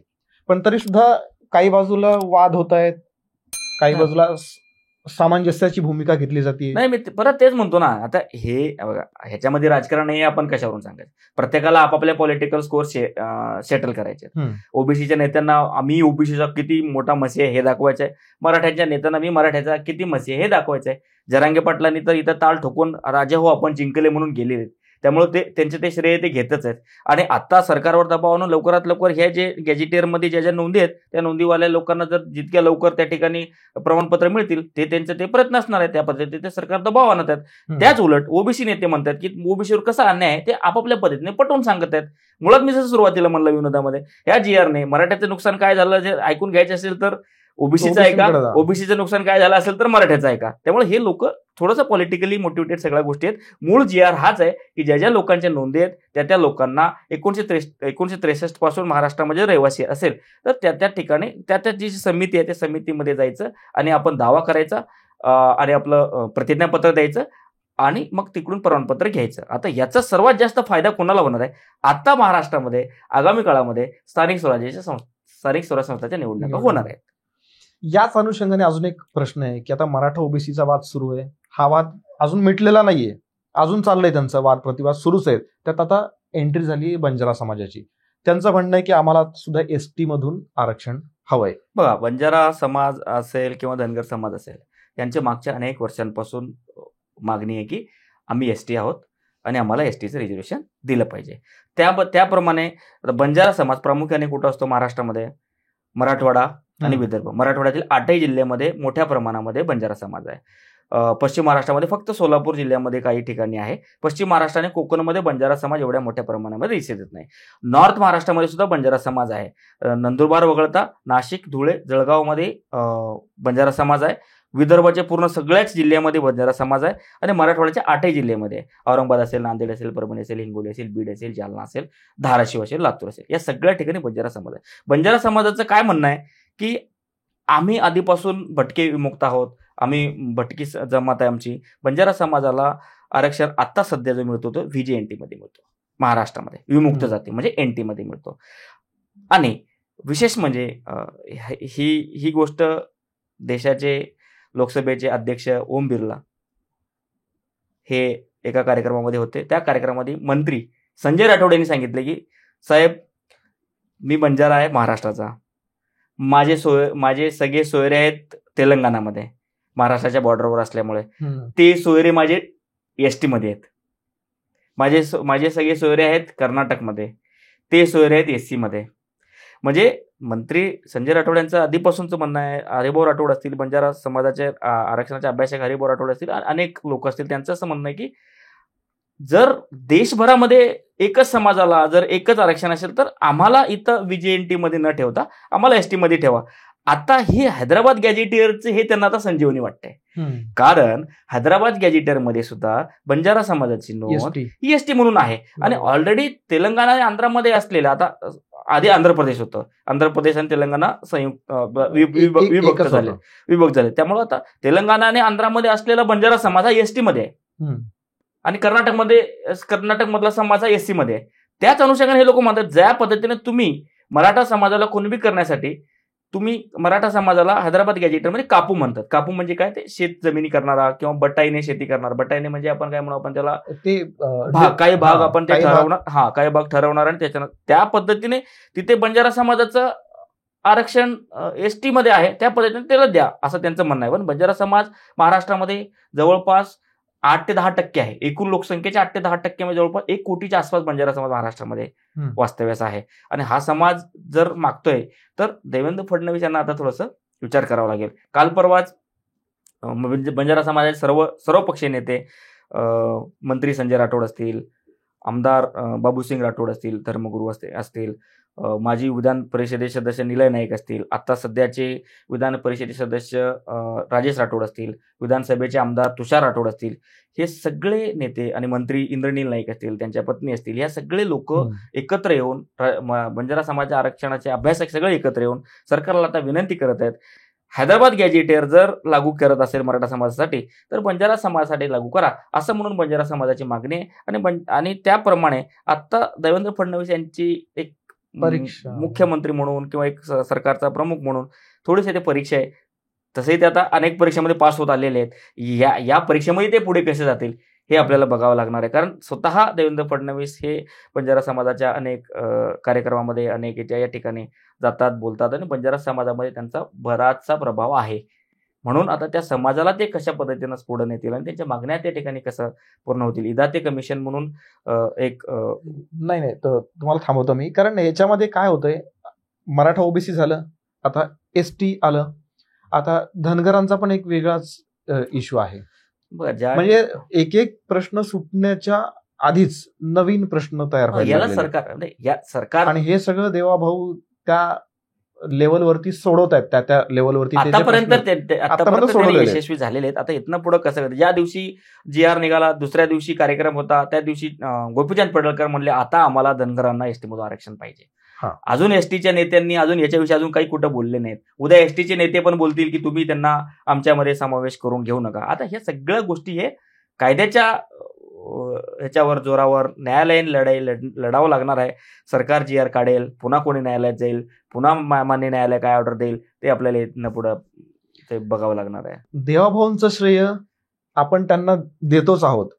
[SPEAKER 1] पण तरी सुद्धा काही बाजूला वाद होत आहेत, काही बाजूला सामंजस्याची भूमिका घेतली जाते.
[SPEAKER 2] नाही, मी परत तेच म्हणतो ना, आता हे बघा, ह्याच्यामध्ये राजकारण हे आपण कशावरून सांगायचं. प्रत्येकाला आपापल्या पॉलिटिकल स्कोर सेटल करायचे. ओबीसीच्या नेत्यांना आम्ही ओबीसीचा किती मोठा मसी आहे हे दाखवायचं आहे, मराठ्यांच्या नेत्यांना मी मराठ्याचा किती मसी आहे हे दाखवायचं आहे. जरांगे पाटलांनी तर इथं ताल ठोकून राजा हो आपण जिंकले म्हणून गेलेले, त्यामुळे त्यांचे ते श्रेय ते घेतच आहेत. आणि आता सरकारवर दबाव आणून लवकरात लवकर ह्या जे गॅजेटियरमध्ये ज्या नोंदी आहेत त्या नोंदीवाल्या लोकांना जर जितक्या लवकर त्या ठिकाणी प्रमाणपत्र मिळतील ते त्यांचे ते प्रयत्न असणार आहेत. त्या पद्धतीने सरकार दबाव आणत आहेत. त्याच उलट ओबीसी नेते म्हणतात की ओबीसीवर कसा अन्याय आहे ते आपापल्या पद्धतीने पटवून सांगत आहेत. मुळात मी जसं सुरुवातीला म्हणलं विनोदामध्ये, ह्या जीआरने मराठ्याचं नुकसान काय झालं जे ऐकून घ्यायचं असेल तर ओबीसीचं आहे का, ओबीसीचं नुकसान काय झालं असेल तर मराठ्याचं आहे का. त्यामुळे हे लोक थोडंसं पॉलिटिकली मोटिवेटेड सगळ्या गोष्टी आहेत. मूळ जीआर हाच आहे की ज्या लोकांच्या नोंदी आहेत त्या लोकांना 1963 पासून महाराष्ट्रामध्ये रहिवासी असेल तर त्या ठिकाणी त्या जी समिती आहे त्या समितीमध्ये जायचं आणि आपण दावा करायचा आणि आपलं प्रतिज्ञापत्र द्यायचं आणि मग तिकडून प्रमाणपत्र घ्यायचं. आता याचा सर्वात जास्त फायदा कोणाला होणार आहे. आता महाराष्ट्रामध्ये आगामी काळामध्ये स्थानिक स्वराज्य संस्थांच्या निवडणुका होणार आहेत.
[SPEAKER 1] याच अनुषंगाने अजून एक प्रश्न आहे की आता मराठा ओबीसीचा वाद सुरू आहे. हा वाद अजून मिटलेला नाहीये, अजून चाललंय त्यांचा वाद प्रतिवाद सुरूच आहेत. त्यात आता एंट्री झाली बंजारा समाजाची. त्यांचं म्हणणं आहे की आम्हाला सुद्धा एसटी मधून आरक्षण हवंय.
[SPEAKER 2] बघा, बंजारा समाज असेल किंवा धनगर समाज असेल यांच्या मागच्या अनेक वर्षांपासून मागणी आहे की आम्ही एसटी आहोत आणि आम्हाला एसटीचं रिझर्वेशन दिलं पाहिजे. त्याप्रमाणे बंजारा समाज प्रामुख्याने कुठं असतो महाराष्ट्रामध्ये, मराठवाडा आणि विदर्भ. मराठवाड्यातील 8ही जिल्ह्यामध्ये मोठ्या प्रमाणामध्ये बंजारा समाज आहे. पश्चिम महाराष्ट्रामध्ये फक्त सोलापूर जिल्ह्यामध्ये काही ठिकाणी आहे. पश्चिम महाराष्ट्र आणि कोकणमध्ये बंजारा समाज एवढ्या मोठ्या प्रमाणामध्ये दिसत येत नाही. नॉर्थ महाराष्ट्रामध्ये सुद्धा बंजारा समाज आहे. नंदुरबार वगळता नाशिक, धुळे, जळगावमध्ये बंजारा समाज आहे. विदर्भाच्या पूर्ण सगळ्याच जिल्ह्यामध्ये बंजारा समाज आहे आणि मराठवाड्याच्या 8ही जिल्ह्यामध्ये औरंगाबाद असेल, नांदेड असेल, परभणी असेल, हिंगोली असेल, बीड असेल, जालना असेल, धाराशिव असेल, लातूर असेल, या सगळ्या ठिकाणी बंजारा समाज आहे. बंजारा समाजाचं काय म्हणणं आहे की आम्ही आधीपासून भटके विमुक्त आहोत, आम्ही भटकी जमात आहे आमची. बंजारा समाजाला आरक्षण आता सध्या जो मिळतो तो VJNT मध्ये मिळतो. महाराष्ट्रामध्ये विमुक्त जाती म्हणजे NT मध्ये मिळतो. आणि विशेष म्हणजे ही गोष्ट देशाचे लोकसभेचे अध्यक्ष ओम बिर्ला हे एका कार्यक्रमामध्ये होते. त्या कार्यक्रमामध्ये मंत्री संजय राठोड यांनी सांगितले की साहेब, मी बंजारा आहे महाराष्ट्राचा, माझे सगळे सोयरे आहेत तेलंगणामध्ये, महाराष्ट्राच्या बॉर्डरवर असल्यामुळे ते सोयरे माझे एसटी मध्ये आहेत. माझे सगळे सोयरे आहेत कर्नाटकमध्ये, ते सोयरे आहेत SC मध्ये. म्हणजे मंत्री संजय राठोड यांचं आधीपासूनच म्हणणं आहे. हरिभाऊ राठोड असतील, बंजारा समाजाचे आरक्षणाचे अभ्यासक हरिभाऊ राठोड असतील, अनेक लोक असतील, त्यांचं असं म्हणणं आहे की जर देशभरामध्ये एकच समाजाला जर एकच आरक्षण असेल तर आम्हाला इथं VJNT मध्ये न ठेवता आम्हाला ST मध्ये ठेवा. आता हे हैदराबाद गॅजेटियरचे हे त्यांना आता संजीवनी वाटते. कारण हैदराबाद गॅजेटियर मध्ये सुद्धा बंजारा समाजाची नोंद ही ST म्हणून आहे. आणि ऑलरेडी तेलंगणा आणि आंध्रामध्ये असलेलं, आता आधी आंध्र प्रदेश होतं, आंध्र प्रदेश आणि तेलंगणा विभक्त झाले. त्यामुळे आता तेलंगणा आणि आंध्रामध्ये असलेला बंजारा समाज हा ST मध्ये आहे आणि कर्नाटक मधला समाज हा SC मध्ये आहे. त्याच अनुषंगाने हे लोक म्हणतात ज्या पद्धतीने तुम्ही मराठा समाजाला कुणबी करण्यासाठी तुम्ही मराठा समाजाला हैदराबाद गॅजेटमध्ये कापू म्हणतात. कापू म्हणजे काय, ते शेत जमिनी करणारा किंवा बटाईने शेती करणार. बटाईने म्हणजे आपण काय म्हणू, आपण त्याला काही भाग आपण ते ठरवणार, काही भाग ठरवणार आणि त्याच्यानं त्या पद्धतीने तिथे बंजारा समाजाचं आरक्षण ST मध्ये आहे त्या पद्धतीने त्याला द्या असं त्यांचं म्हणणं आहे. पण बंजारा समाज महाराष्ट्रामध्ये जवळपास 8 ते 10% आहे. एकूण लोकसंख्येच्या 8 ते 10% म्हणजे जवळपास 1 कोटीच्या आसपास बंजारा समाज महाराष्ट्रामध्ये वास्तव्यास आहे. आणि हा समाज जर मागतोय तर देवेंद्र फडणवीस यांना आता थोडंसं विचार करावा लागेल. काल परवाच बंजारा समाजाचे सर्व पक्षीय नेते, मंत्री संजय राठोड असतील, आमदार बाबूसिंग राठोड असतील, धर्मगुरू असतील, माजी विधान परिषदेचे सदस्य निलय नाईक असतील, आता सध्याचे विधान परिषदेचे सदस्य राजेश राठोड असतील, विधानसभेचे आमदार तुषार राठोड असतील, हे सगळे नेते आणि मंत्री इंद्रनील नाईक असतील, त्यांच्या पत्नी असतील, या सगळे लोक एकत्र येऊन बंजारा समाजाच्या आरक्षणाचे अभ्यासक सगळे एकत्र येऊन सरकारला आता विनंती करत आहेत, हैदराबाद गॅजेटियर जर लागू करत असेल मराठा समाजासाठी तर बंजारा समाजासाठी लागू करा असं म्हणून बंजारा समाजाची मागणी आहे. आणि त्याप्रमाणे आता देवेंद्र फडणवीस यांची एक मुख्यमंत्री म्हणून किंवा एक सरकारचा प्रमुख म्हणून थोडीशी ते परीक्षा आहे. तसंही ते आता अनेक परीक्षेमध्ये पास होत आलेले आहेत. या परीक्षेमध्ये ते पुढे कसे जातील हे आपल्याला बघावं लागणार आहे. कारण स्वतः देवेंद्र फडणवीस हे बंजारा समाजाच्या अनेक कार्यक्रमामध्ये अनेक या ठिकाणी जातात, बोलतात आणि बंजारा समाजामध्ये त्यांचा बराचसा प्रभाव आहे. म्हणून आता त्या समाजाला ते कशा पद्धतीनं पुढे नेतील आणि त्यांच्या मागण्या त्या ठिकाणी कसं पूर्ण होतील. इदाते कमिशन म्हणून एक
[SPEAKER 1] नाही तर तुम्हाला थांबवतो मी, कारण याच्यामध्ये काय होतंय, मराठा ओबीसी झालं, आता एसटी आलं, आता धनगरांचा पण एक वेगळाच इश्यू आहे. म्हणजे एक एक प्रश्न सुटण्याच्या आधीच नवीन प्रश्न तयार
[SPEAKER 2] व्हायला सरकार
[SPEAKER 1] आणि हे सगळं देवाभाऊ त्या लेवलवरती सोडवत आहेत, त्या लेवलवरती
[SPEAKER 2] आतापर्यंत यशस्वी झालेले आहेत. आता इथनं पुढे कसं करत, ज्या दिवशी GR निघाला दुसऱ्या दिवशी कार्यक्रम होता, त्या दिवशी गोपीचंद पडळकर म्हणले आता आम्हाला धनगरांना एसटी मधून आरक्षण पाहिजे. अजून एसटीच्या नेत्यांनी अजून याच्याविषयी अजून काही कुठं बोलले नाहीत. उद्या एसटीचे नेते पण बोलतील की तुम्ही त्यांना आमच्यामध्ये समावेश करून घेऊ नका. आता ह्या सगळ्या गोष्टी हे कायद्याच्या ह्याच्यावर जोरावर न्यायालयीन लढावं लागणार आहे. सरकार GR काढेल, पुन्हा कोणी न्यायालयात जाईल, पुन्हा मान्य न्यायालय काय ऑर्डर देईल ते आपल्याला इथनं पुढं ते बघावं लागणार आहे.
[SPEAKER 1] देवाभाऊंचं श्रेय आपण त्यांना देतोच आहोत,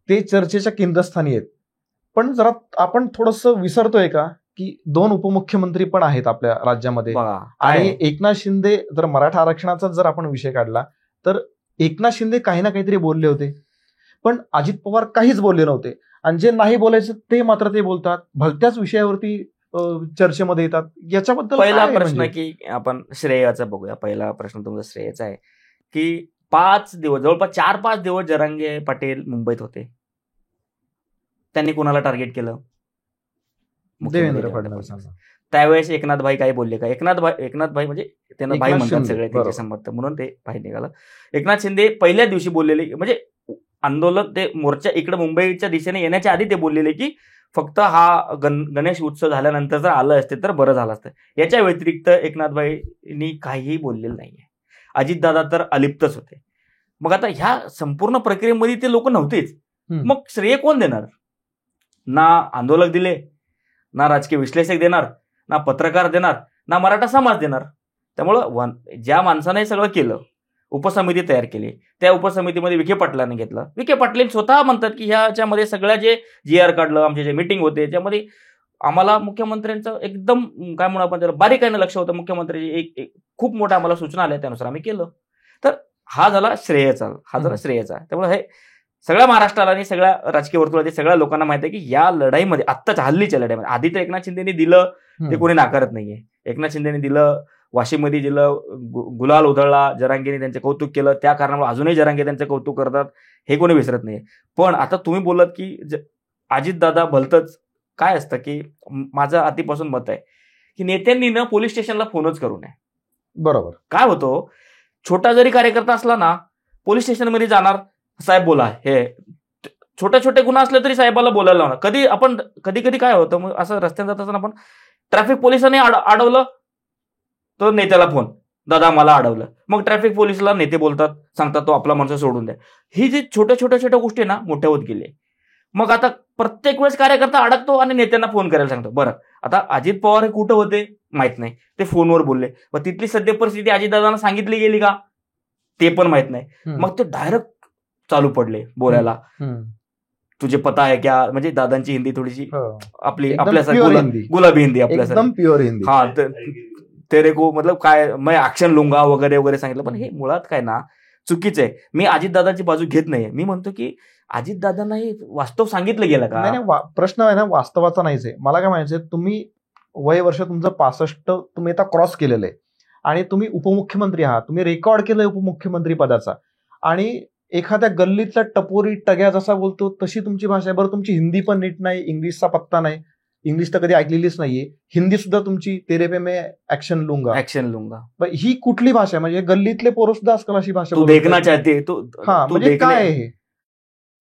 [SPEAKER 1] ते चर्चेच्या केंद्रस्थानी आहेत. पण जरा आपण थोडंसं विसरतोय का की 2 उपमुख्यमंत्री पण आहेत आपल्या राज्यामध्ये. आणि एकनाथ शिंदे, जर मराठा आरक्षणाचा जर आपण विषय काढला तर एकनाथ शिंदे काही ना काहीतरी बोलले होते, पण अजित पवार काहीच बोलले नव्हते. आणि जे नाही बोलायचं ते मात्र ते बोलतात, भलत्याच विषयावरती चर्चेमध्ये येतात. याच्याबद्दल
[SPEAKER 2] पहिला प्रश्न की आपण श्रेयाचा बघूया. पहिला प्रश्न तुमचा श्रेयाचा आहे की 5 दिवस, जवळपास 4-5 दिवस जरांगे पाटील मुंबईत होते. त्यांनी कोणाला टार्गेट केलं?
[SPEAKER 1] देवेंद्र फडणवीस.
[SPEAKER 2] त्यावेळेस एकनाथ भाई काय बोलले का? एकनाथ भाई म्हणजे त्यांना भाई म्हणतात सगळे, त्यांचे समर्थक म्हणून ते भाई निघालं. एकनाथ शिंदे पहिल्या दिवशी बोललेले, म्हणजे आंदोलन ते मोर्चा इकडे मुंबईच्या दिशेने येण्याच्या आधी ते बोललेले की फक्त हा गणेश उत्सव झाल्यानंतर जर आलं असते तर बरं झालं असतं. याच्या व्यतिरिक्त एकनाथ भाईंनी काहीही बोललेलं नाहीये. अजितदादा तर अलिप्तच होते. मग आता ह्या संपूर्ण प्रक्रियेमध्ये ते लोक नव्हतेच. मग श्रेय कोण देणार? ना आंदोलक दिले, ना राजकीय विश्लेषक देणार, ना पत्रकार देणार, ना मराठा समाज देणार. त्यामुळं ज्या माणसाने हे सगळं केलं, उपसमिती तयार केली, त्या उपसमितीमध्ये विखे पाटलांनी घेतलं. विखे पाटील स्वतः म्हणतात की ह्याच्यामध्ये सगळ्या जे GR काढलं, आमचे जे मिटिंग होते त्यामध्ये आम्हाला मुख्यमंत्र्यांचं एकदम काय म्हणून आपण त्याला बारीकाईनं लक्ष होतं. मुख्यमंत्र्यांची एक खूप मोठ्या आम्हाला सूचना आल्या, त्यानुसार आम्ही केलं. तर हा झाला श्रेयाचा. त्यामुळे हे सगळ्या महाराष्ट्राला आणि सगळ्या राजकीय वर्तुळातील सगळ्या लोकांना माहिती आहे की या लढाईमध्ये, आत्ताच्या हल्लीच्या लढाईमध्ये, आधी तर एकनाथ शिंदेनी दिलं ते कोणी नाकारत नाहीये. एकनाथ शिंदेनी दिलं, वाशीमध्ये दिलं, गुलाल उधळला, जरांगेने त्यांचं कौतुक केलं, त्या कारणामुळे अजूनही जरांगे त्यांचं कौतुक करतात, हे कोणी विसरत नाही. पण आता तुम्ही बोलत की अजितदादा भलतंच काय असतं की माझं आधीपासून मत आहे की नेत्यांनी ना पोलीस स्टेशनला फोनच करू नये.
[SPEAKER 1] बरोबर.
[SPEAKER 2] काय होतं, छोटा जरी कार्यकर्ता असला ना, पोलीस स्टेशनमध्ये जाणार, साहेब बोला, हे छोटे छोटे गुन्हा असले तरी साहेबाला बोलायला लावणार. कधी काय होतं, मग असं रस्त्याने जात असताना आपण ट्रॅफिक पोलिसांनी अडवलं तर नेत्याला फोन, दादा मला अडवलं. मग ट्रॅफिक पोलिसला नेते बोलतात, सांगतात तो आपला माणूस सोडून द्या. ही जी छोट्या गोष्टी ना मोठ्या होत गेले. मग आता प्रत्येक वेळेस कार्यकर्ता अडकतो आणि नेत्यांना फोन करायला सांगतो. बरं, आता अजित पवार हे कुठं होते माहित नाही, ते फोनवर बोलले. मग तिथली सद्य परिस्थिती अजितदादांना सांगितली गेली का ते पण माहित नाही. मग ते डायरेक्ट चालू पडले बोलायला, तुझे पता आहे क्या, म्हणजे दादांची हिंदी थोडीशी आपल्यासारखी गुलाबी हिंदी, आपल्यासारखी प्युअर हिंदी. हा, तेरे को मतलब काय मैं ऍक्शन लुंगा वगैरे वगैरे सांगितलं. पण हे मुळात काय ना चुकीचं आहे. मी अजितदादाची बाजू घेत नाहीये. मी म्हणतो की अजितदादांना हे वास्तव सांगितलं गेलं का?
[SPEAKER 1] नाही, प्रश्न आहे ना वास्तवाचा नाहीच आहे. मला काय म्हणायचंय, तुम्ही वय वर्ष तुमचं 65 तुम्ही आता क्रॉस केलेलं आहे आणि तुम्ही उपमुख्यमंत्री आहात, तुम्ही रेकॉर्ड केलंय उपमुख्यमंत्री पदाचा, आणि एखाद्या गल्लीतला टपोरी टग्या जसा बोलतो तशी तुमची भाषा आहे. बरं, तुमची हिंदी पण नीट नाही, इंग्लिशचा पत्ता नाही, इंग्लिश तर कधी ऐकलेलीच नाहीये, हिंदी सुद्धा तुमची तेरे पे मैं ऍक्शन लुंगा. ही कुठली भाषा आहे? म्हणजे गल्लीतले पोरं सुद्धा आजकाल अशी भाषा
[SPEAKER 2] देखना चाहते.
[SPEAKER 1] म्हणजे काय आहे?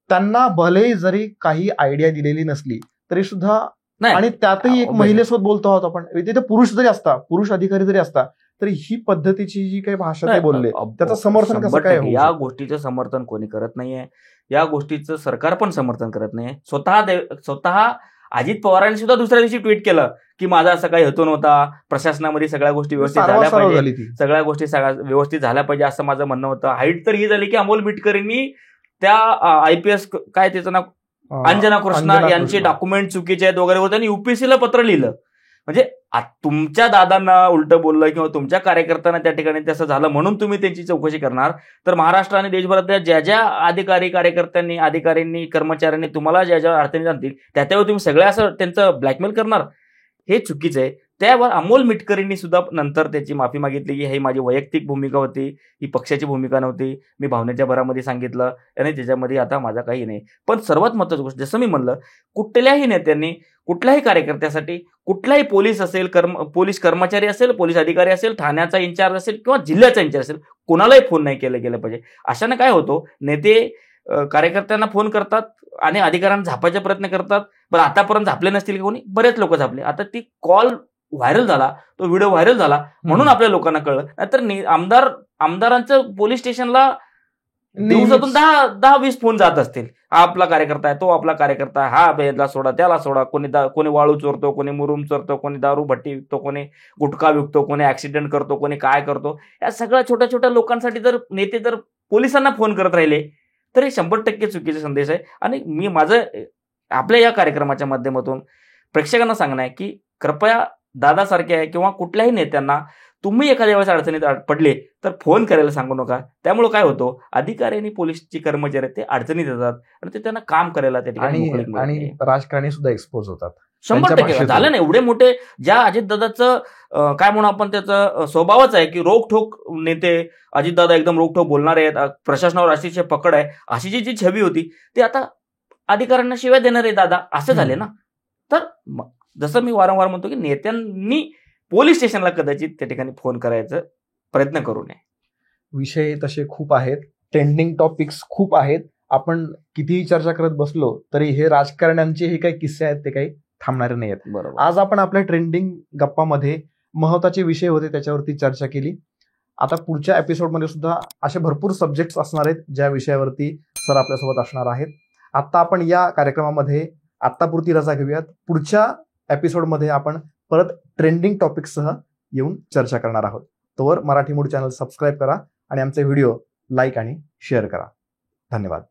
[SPEAKER 1] त्यांना भले जरी काही आयडिया दिलेली नसली तरी सुद्धा, आणि त्यातही एक महिलेसोबत बोलतो आहोत आपण, तिथे पुरुष अधिकारी जरी असता तरी ही पद्धतीची जी काही भाषा ते बोलले त्याचं समर्थन कसं काय?
[SPEAKER 2] या गोष्टीचं समर्थन कोणी करत नाहीये. या गोष्टीचं सरकार पण समर्थन करत नाहीये. स्वतः अजित पवारांनी सुद्धा दुसऱ्या दिवशी ट्विट केलं की माझा असं काही हेतू नव्हता, प्रशासनामध्ये सगळ्या गोष्टी व्यवस्थित झाल्या पाहिजे, सगळ्या गोष्टी व्यवस्थित झाल्या पाहिजे असं माझं म्हणणं होतं. हाईट तर ही झाली की अमोल मिटकरींनी त्या IPS काय त्याचं नाव अंजना कृष्णा यांचे डॉक्युमेंट चुकीचे आहेत वगैरे, त्यांनी UPSCला पत्र लिहिलं. म्हणजे तुमच्या दादांना उलटं बोललं किंवा तुमच्या कार्यकर्त्यांना त्या ठिकाणी तसं झालं म्हणून तुम्ही त्यांची चौकशी करणार, तर महाराष्ट्र आणि देशभरातल्या ज्या ज्या अधिकाऱ्यांनी कर्मचाऱ्यांनी तुम्हाला ज्या ज्या अडचणी जाणतील त्यावर तुम्ही सगळ्या असं त्यांचं ब्लॅकमेल करणार, हे चुकीचं आहे. त्यावर अमोल मिटकरींनी सुद्धा नंतर त्याची माफी मागितली की ही माझी वैयक्तिक भूमिका होती, ही पक्षाची भूमिका नव्हती, मी भावनेच्या भरामध्ये सांगितलं आणि त्याच्यामध्ये आता माझा काही नाही. पण सर्वात महत्त्वाची गोष्ट, जसं मी म्हणलं, कुठल्याही नेत्यांनी कुठल्याही कार्यकर्त्यासाठी कुठलाही पोलीस असेल, पोलीस कर्मचारी असेल, पोलीस अधिकारी असेल, ठाण्याचा इन्चार्ज असेल किंवा जिल्ह्याचा इन्चार्ज असेल, कोणालाही फोन नाही केलं गेलं पाहिजे. अशाने काय होतं, नेते कार्यकर्त्यांना फोन करतात आणि अधिकाऱ्यांना झापायचा प्रयत्न करतात. बरं, आतापर्यंत झापले नसतील कोणी, बरेच लोक झापले. आता ती कॉल व्हायरल झाला, तो व्हिडिओ व्हायरल झाला म्हणून आपल्या लोकांना कळलं. नाहीतर आमदारांचं पोलीस स्टेशनला दिवसातून 10-20 फोन जात असतील. हा आपला कार्यकर्ता आहे, तो आपला कार्यकर्ता आहे, हा याला सोडा, त्याला सोडा. कोणी वाळू चोरतो, कोणी मुरुम चोरतो, कोणी दारू भट्टी विकतो, कोणी गुटखा विकतो, कोणी ऍक्सिडेंट करतो, कोणी काय करतो. या सगळ्या छोट्या छोट्या लोकांसाठी जर नेते जर पोलिसांना फोन करत राहिले तर हे 100% चुकीचा संदेश आहे. आणि मी माझं आपल्या या कार्यक्रमाच्या माध्यमातून प्रेक्षकांना सांगणं आहे की कृपया दादासारख्या किंवा कुठल्याही नेत्यांना तुम्ही एखाद्या वेळेस अडचणीत पडले तर फोन करायला सांगू नका. त्यामुळे काय होतं, अधिकारी आणि पोलीसची कर्मचारी ते अडचणीत येतात आणि ते त्यांना काम करायला त्या ठिकाणी
[SPEAKER 1] आणि राजकारणी सुद्धा एक्सपोज होतात.
[SPEAKER 2] 100% झालं नाही. एवढे मोठे ज्या अजितदादाचं काय म्हणू आपण, त्याचा स्वभावच आहे की रोखठोक नेते, अजितदादा एकदम रोखठोक बोलणारे आहेत, प्रशासनावर अतिशय पकड आहे, अशी जी छवी होती ती आता अधिकाऱ्यांना शिवाय देणारे दादा असे झाले ना. तर जसं मी वारंवार म्हणतो की नेत्यांनी पोलीस स्टेशनला कदाचित त्या ठिकाणी फोन करायचा प्रयत्न करू नये.
[SPEAKER 1] विषय तसे खूप आहेत, ट्रेंडिंग टॉपिक्स खूप आहेत. आपण कितीही चर्चा करत बसलो तरी हे राजकारण्यांचे हे काही किस्से आहेत ते काही थांबणारे नाही आहेत.
[SPEAKER 2] बरोबर.
[SPEAKER 1] आज आपण आपल्या ट्रेंडिंग गप्पामध्ये महत्वाचे विषय होते त्याच्यावरती चर्चा केली. आता पुढच्या एपिसोडमध्ये सुद्धा असे भरपूर सब्जेक्ट्स असणार आहेत ज्या विषयावरती सर आपल्यासोबत असणार आहेत. आता आपण या कार्यक्रमामध्ये आत्तापुरती रजा घेऊयात. पुढच्या एपिसोडमध्ये आपण परत ट्रेंडिंग टॉपिक्ससह येऊन चर्चा करणार आहोत. तोवर मराठी मूड चॅनल सबस्क्राईब करा आणि आमचे व्हिडिओ लाईक आणि शेअर करा. धन्यवाद.